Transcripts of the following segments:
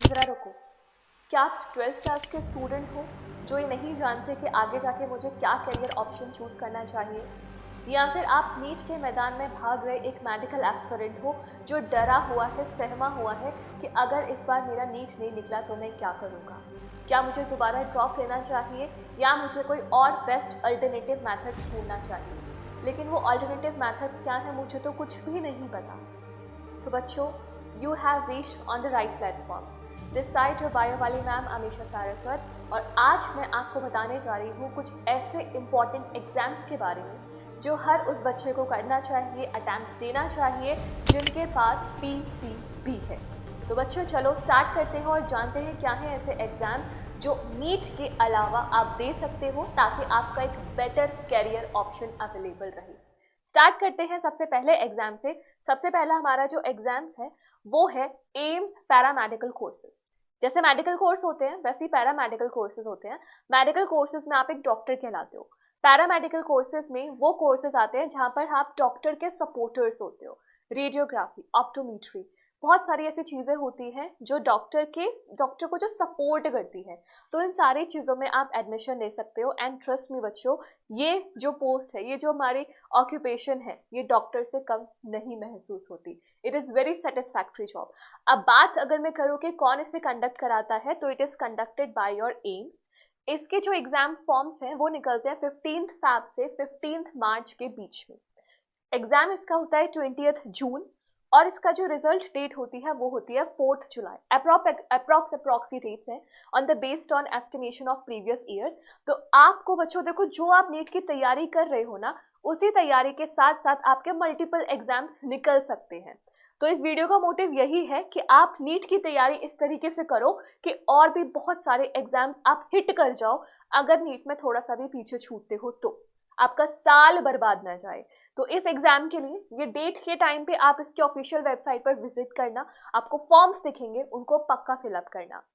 ज़रा रुको, क्या आप 12th क्लास के स्टूडेंट हो जो ये नहीं जानते कि आगे जाके मुझे क्या करियर ऑप्शन चूज़ करना चाहिए, या फिर आप नीट के मैदान में भाग रहे एक मेडिकल एस्पिरेंट हो जो डरा हुआ है, सहमा हुआ है कि अगर इस बार मेरा नीट नहीं निकला तो मैं क्या करूँगा, क्या मुझे दोबारा ड्रॉप लेना चाहिए या मुझे कोई और बेस्ट अल्टरनेटिव मेथड्स ढूंढना चाहिए। लेकिन वो अल्टरनेटिव मेथड्स क्या है मुझे तो कुछ भी नहीं पता। तो बच्चों, you have reached on the right platform. This side your bio वाली मैम अमीशा सारस्वत, और आज मैं आपको बताने जा रही हूँ कुछ ऐसे इम्पॉर्टेंट एग्जाम्स के बारे में जो हर उस बच्चे को करना चाहिए, अटैम्प्ट देना चाहिए जिनके पास PCB है। तो बच्चों चलो स्टार्ट करते हैं और जानते हैं क्या है ऐसे एग्जाम्स जो नीट के अलावा आप दे सकते हो ताकि आपका एक बेटर कैरियर ऑप्शन अवेलेबल रहे। स्टार्ट करते हैं सबसे पहले एग्जाम से। सबसे पहला हमारा जो एग्जाम्स है वो है एम्स पैरामेडिकल कोर्सेज। जैसे मेडिकल कोर्स होते हैं वैसे ही पैरामेडिकल कोर्सेज होते हैं। मेडिकल कोर्सेज में आप एक डॉक्टर कहलाते हो। पैरामेडिकल कोर्सेज में वो कोर्सेज आते हैं जहां पर आप डॉक्टर के सपोर्टर्स होते हो। रेडियोग्राफी, ऑप्टोमेट्री, बहुत सारी ऐसी चीज़ें होती हैं जो डॉक्टर को जो सपोर्ट करती है। तो इन सारी चीज़ों में आप एडमिशन ले सकते हो। एंड ट्रस्ट मी बच्चों, ये जो पोस्ट है, ये जो हमारी ऑक्यूपेशन है, ये डॉक्टर से कम नहीं महसूस होती। It is very satisfactory job. अब बात अगर मैं करूँ कि कौन इसे कंडक्ट कराता है, तो it is conducted by your AIIMS. इसके जो एग्जाम फॉर्म्स हैं वो निकलते हैं 15 फैब से 15 मार्च के बीच में। एग्जाम इसका होता है 20 जून और इसका जो रिजल्ट डेट होती है वो होती है 4 जुलाई। अप्रॉक्सी डेट्स हैं on the based on estimation of previous years. तो आपको बच्चों देखो, जो आप नीट की तैयारी कर रहे हो ना, उसी तैयारी के साथ साथ आपके मल्टीपल एग्जाम्स निकल सकते हैं। तो इस वीडियो का मोटिव यही है कि आप नीट की तैयारी इस तरीके से करो कि और भी बहुत सारे एग्जाम्स आप हिट कर जाओ। अगर नीट में थोड़ा सा भी पीछे छूटते हो तो आपका साल बर्बाद ना जाए। तो इस एग्जाम के लिए ये डेट के टाइम पे आप इसके ऑफिशियल वेबसाइट पर विजिट करना, आपको फॉर्म्स दिखेंगे, उनको पक्का फिलअप करना।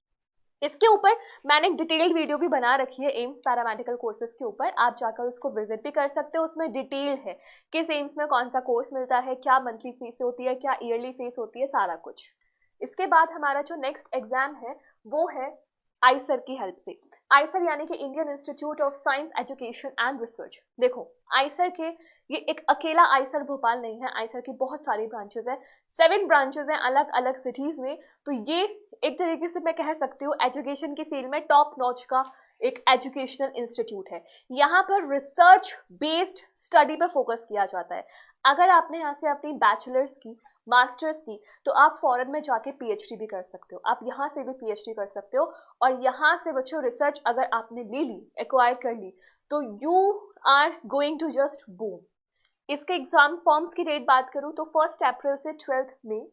इसके ऊपर मैंने एक डिटेल्ड वीडियो भी बना रखी है एम्स पैरामेडिकल कोर्सेज के ऊपर, आप जाकर उसको विजिट भी कर सकते हो। उसमें डिटेल है किस एम्स में कौन सा कोर्स मिलता है, क्या मंथली फीस होती है, क्या ईयरली फीस होती है, सारा कुछ। इसके बाद हमारा जो नेक्स्ट एग्जाम है वो है आईसर की हेल्प से। आईसर यानी कि Indian institute of Science Education and research. देखो, आईसर के ये एक अकेला आईसर भोपाल नहीं है, आईसर की बहुत सारी ब्रांचेस हैं, 7 ब्रांचेस हैं अलग अलग सिटीज में। तो ये एक तरीके से मैं कह सकती हूँ एजुकेशन की फील्ड में टॉप नॉच का एक एजुकेशनल इंस्टीट्यूट है। यहाँ पर रिसर्च बेस्ड स्टडी पर फोकस किया जाता है। अगर आपने यहाँ से अपनी बैचलर्स की, मास्टर्स की, तो आप फॉरेन में जाके PhD भी कर सकते हो, आप यहाँ से भी PhD कर सकते हो। और यहाँ से बच्चों रिसर्च अगर आपने ले ली, एक्वायर कर ली, तो you are going to just boom. इसके एग्जाम फॉर्म्स की डेट बात करूँ तो 1 अप्रैल से 12 मई।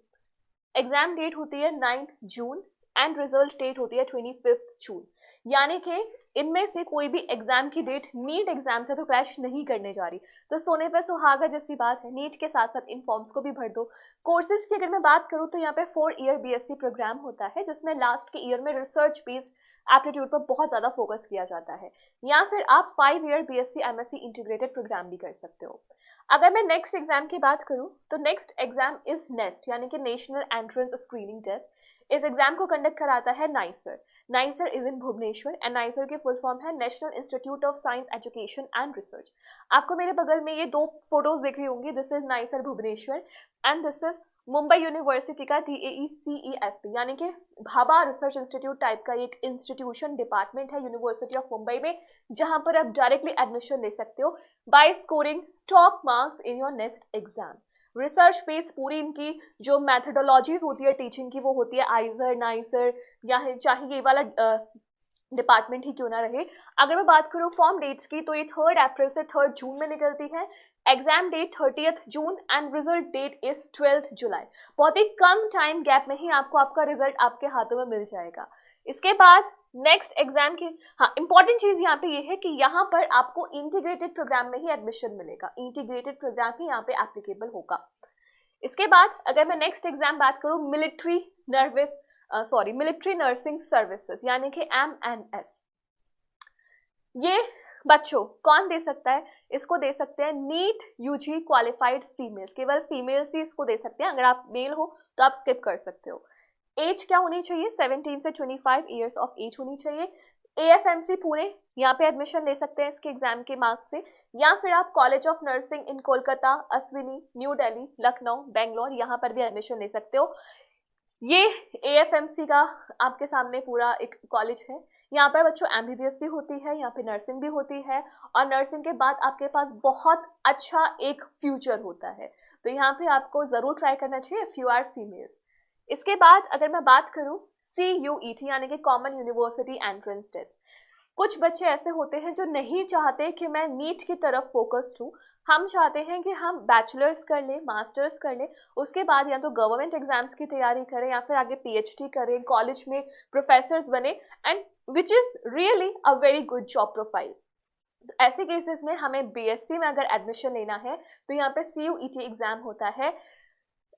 एग्जाम डेट होती है 9 जून एंड रिजल्ट डेट होती है 25 जून। यानी कि इनमें से कोई भी एग्जाम की डेट नीट एग्जाम से तो क्लैश नहीं करने जा रही। तो सोने पे सुहागा जैसी बात है, नीट के साथ साथ इन फॉर्म्स को भी भर दो। कोर्सेज की अगर मैं बात करूँ तो यहाँ पे 4 ईयर BSc प्रोग्राम होता है जिसमें लास्ट के ईयर में रिसर्च बेस्ड एप्टीट्यूड पर बहुत ज्यादा फोकस किया जाता है, या फिर आप 5 year BSc MSc integrated programme भी कर सकते हो। अगर मैं नेक्स्ट एग्जाम की बात करूं तो नेक्स्ट एग्जाम इज नेस्ट यानी कि नेशनल एंट्रेंस स्क्रीनिंग टेस्ट। इस एग्जाम को कंडक्ट कराता है NISER. NISER is in Bhubaneswar and NISER की फुल फॉर्म है National Institute of Science Education and Research. आपको मेरे बगल में ये 2 फोटोज दिख रही होंगी, this is NISER Bhubaneswar and this is Mumbai University का TAECESP यानी कि भाभा रिसर्च इंस्टीट्यूट टाइप का एक इंस्टीट्यूशन डिपार्टमेंट है यूनिवर्सिटी ऑफ मुंबई में, जहां पर आप डायरेक्टली एडमिशन ले सकते हो by scoring top marks in your next exam. Research base पूरी इनकी जो मैथडोलॉजीज होती है टीचिंग की वो होती है आइजर, नाइसर, या चाहे ये वाला डिपार्टमेंट ही क्यों ना रहे। अगर मैं बात करूँ फॉर्म डेट्स की तो ये 3 अप्रैल से 3 जून में निकलती है। Exam date 30 June and result date is 12 July. बहुत ही कम टाइम गैप में ही आपको आपका रिजल्ट आपके हाथों में मिल जाएगा। इसके बाद नेक्स्ट एग्जाम की इंपॉर्टेंट चीज यहाँ पे ये है कि यहाँ पर आपको इंटीग्रेटेड प्रोग्राम में ही एडमिशन मिलेगा, इंटीग्रेटेड प्रोग्राम ही यहाँ पे एप्लीकेबल होगा। इसके बाद अगर मैं नेक्स्ट एग्जाम बात करूँ मिलिट्री नर्सिंग सर्विसेज यानी कि MNS। ये बच्चों कौन दे सकता है? इसको दे सकते हैं नीट UG क्वालिफाइड फीमेल्स, केवल फीमेल्स ही इसको दे सकते हैं। अगर आप मेल हो तो आप स्किप कर सकते हो। एज क्या होनी चाहिए, 17 से 25 ईयर्स ऑफ एज होनी चाहिए। AFMC पुणे, यहाँ पे एडमिशन ले सकते हैं इसके एग्जाम के मार्क्स से, या फिर आप college of nursing in Kolkata, Ashwini, new Delhi, Lucknow, Bangalore, यहाँ पर भी एडमिशन ले सकते हो। ये AFMC का आपके सामने पूरा एक कॉलेज है। यहाँ पर बच्चों MBBS भी होती है, यहाँ पे नर्सिंग भी होती है, और नर्सिंग के बाद आपके पास बहुत अच्छा एक फ्यूचर होता है। तो यहाँ पे आपको जरूर ट्राई करना चाहिए इफ यू आर फीमेल्स। इसके बाद अगर मैं बात करूं CUET यानी कि कॉमन यूनिवर्सिटी एंट्रेंस टेस्ट, कुछ बच्चे ऐसे होते हैं जो नहीं चाहते कि मैं नीट की तरफ फोकस्ड हूँ, हम चाहते हैं कि हम बैचलर्स कर लें, मास्टर्स कर लें, उसके बाद या तो गवर्नमेंट एग्जाम्स की तैयारी करें या फिर आगे PhD करें, कॉलेज में प्रोफेसर्स बने, and which is really a very good job profile. तो ऐसे केसेस में हमें BSc में अगर एडमिशन लेना है तो यहाँ पे CUET एग्जाम होता है।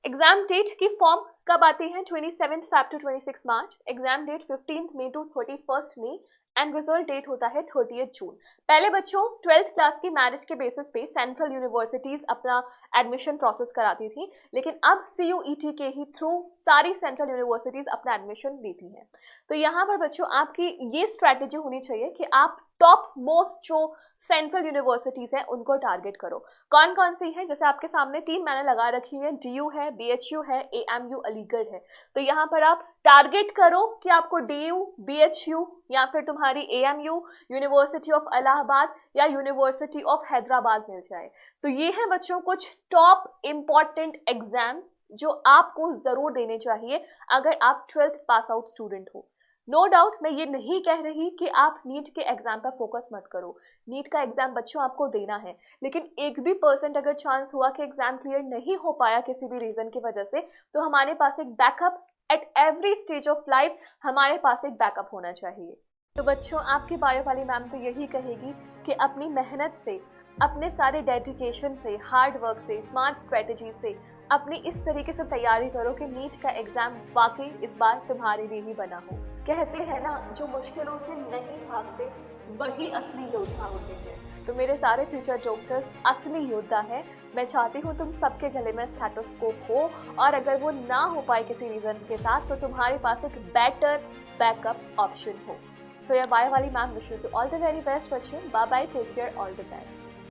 एग्जाम डेट की फॉर्म कब आती है, 27 Feb to 26 March, exam date 15 मई to 31 मई, एंड रिजल्ट डेट होता है 30 जून। पहले बच्चों 12th क्लास की मेरिट के बेसिस पे सेंट्रल यूनिवर्सिटीज अपना एडमिशन प्रोसेस कराती थी, लेकिन अब CUET के ही थ्रू सारी सेंट्रल यूनिवर्सिटीज अपना एडमिशन लेती हैं। तो यहाँ पर बच्चों आपकी ये स्ट्रैटेजी होनी चाहिए कि आप टॉप मोस्ट जो सेंट्रल यूनिवर्सिटीज हैं उनको टारगेट करो। कौन कौन सी है, जैसे आपके सामने 3 मैंने लगा रखी है, DU है, BHU है, AMU अलीगढ़ है। तो यहाँ पर आप टारगेट करो कि आपको DU, BHU या फिर तुम्हारी AMU, यूनिवर्सिटी ऑफ इलाहाबाद या यूनिवर्सिटी ऑफ हैदराबाद मिल जाए। तो ये है बच्चों कुछ टॉप इम्पॉर्टेंट एग्जाम्स जो आपको जरूर देने चाहिए अगर आप 12th पास आउट स्टूडेंट हो। नो डाउट मैं ये नहीं कह रही कि आप नीट के एग्जाम पर फोकस मत करो, नीट का एग्जाम बच्चों आपको देना है, लेकिन 1% अगर चांस हुआ कि एग्जाम क्लियर नहीं हो पाया किसी भी रीजन की वजह से, तो हमारे पास एक backup at every stage of life, हमारे पास एक बैकअप होना चाहिए। तो बच्चों आपकी बायो वाली मैम तो यही कहेगी कि अपनी मेहनत से, अपने सारे डेडिकेशन से, हार्ड वर्क से, स्मार्ट स्ट्रेटेजी से अपनी इस तरीके से तैयारी करो कि नीट का एग्जाम वाकई इस बार तुम्हारे लिए ही बना हो। कहते हैं ना, जो मुश्किलों से नहीं भागते वही असली योद्धा होते हैं। तो मेरे सारे फ्यूचर डॉक्टर्स असली योद्धा हैं। मैं चाहती हूँ तुम सबके गले में स्टेथोस्कोप हो, और अगर वो ना हो पाए किसी रीजन के साथ तो तुम्हारे पास एक बेटर बैकअप ऑप्शन हो। सो योर बायो वाली ma'am wishes you all the very best बच्चों। Bye bye, take care, all the best.